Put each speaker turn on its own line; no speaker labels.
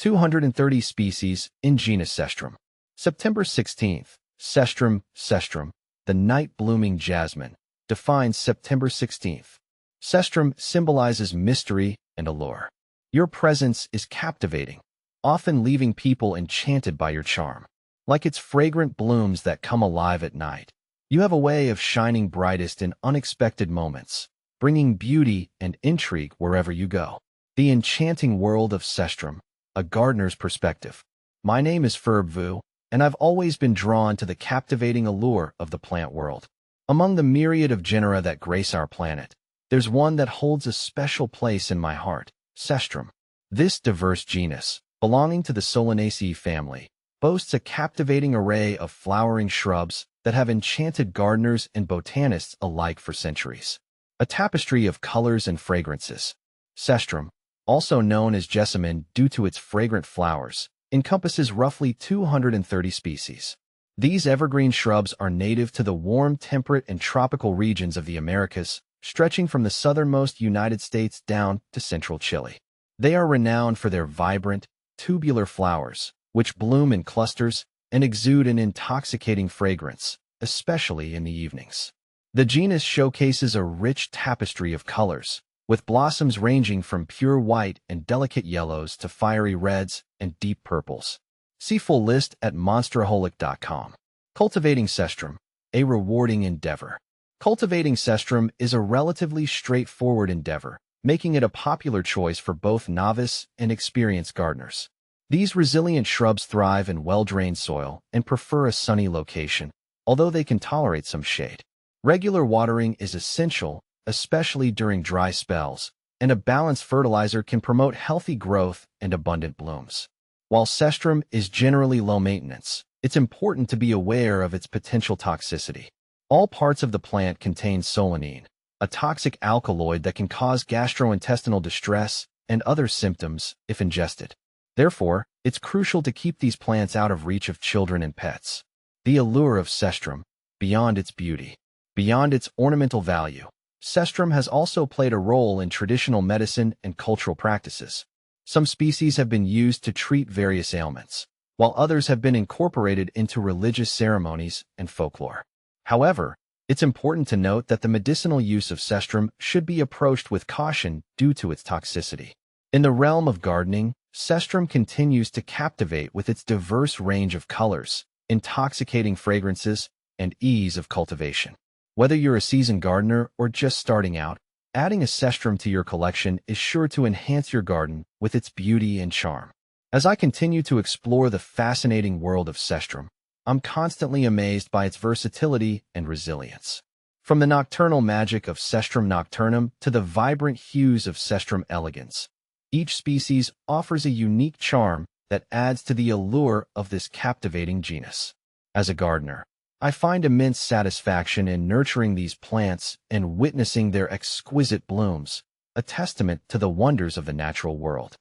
230 species in genus Cestrum. September 16th. Cestrum, the night-blooming jasmine, defines September 16th. Cestrum symbolizes mystery and allure. Your presence is captivating, often leaving people enchanted by your charm. Like its fragrant blooms that come alive at night, you have a way of shining brightest in unexpected moments, bringing beauty and intrigue wherever you go. The enchanting world of Cestrum, a gardener's perspective. My name is Vu, and I've always been drawn to the captivating allure of the plant world. Among the myriad of genera that grace our planet, there's one that holds a special place in my heart, Cestrum. This diverse genus, belonging to the Solanaceae family, boasts a captivating array of flowering shrubs that have enchanted gardeners and botanists alike for centuries. A tapestry of colors and fragrances. Cestrum, also known as jessamine due to its fragrant flowers, encompasses roughly 230 species. These evergreen shrubs are native to the warm, temperate, and tropical regions of the Americas, stretching from the southernmost United States down to central Chile. They are renowned for their vibrant, tubular flowers, which bloom in clusters and exude an intoxicating fragrance, especially in the evenings. The genus showcases a rich tapestry of colors, with blossoms ranging from pure white and delicate yellows to fiery reds and deep purples. See full list at monsteraholic.com. Cultivating Cestrum, a rewarding endeavor. Cultivating Cestrum is a relatively straightforward endeavor, making it a popular choice for both novice and experienced gardeners. These resilient shrubs thrive in well-drained soil and prefer a sunny location, although they can tolerate some shade. Regular watering is essential, especially during dry spells, and a balanced fertilizer can promote healthy growth and abundant blooms. While Cestrum is generally low maintenance, it's important to be aware of its potential toxicity. All parts of the plant contain solanine, a toxic alkaloid that can cause gastrointestinal distress and other symptoms if ingested. Therefore, it's crucial to keep these plants out of reach of children and pets. The allure of Cestrum, beyond its beauty, beyond its ornamental value, Cestrum has also played a role in traditional medicine and cultural practices. Some species have been used to treat various ailments, while others have been incorporated into religious ceremonies and folklore. However, it's important to note that the medicinal use of Cestrum should be approached with caution due to its toxicity. In the realm of gardening, Cestrum continues to captivate with its diverse range of colors, intoxicating fragrances, and ease of cultivation. Whether you're a seasoned gardener or just starting out, adding a Cestrum to your collection is sure to enhance your garden with its beauty and charm. As I continue to explore the fascinating world of Cestrum, I'm constantly amazed by its versatility and resilience. From the nocturnal magic of Cestrum nocturnum to the vibrant hues of Cestrum elegans, each species offers a unique charm that adds to the allure of this captivating genus. As a gardener, I find immense satisfaction in nurturing these plants and witnessing their exquisite blooms, a testament to the wonders of the natural world.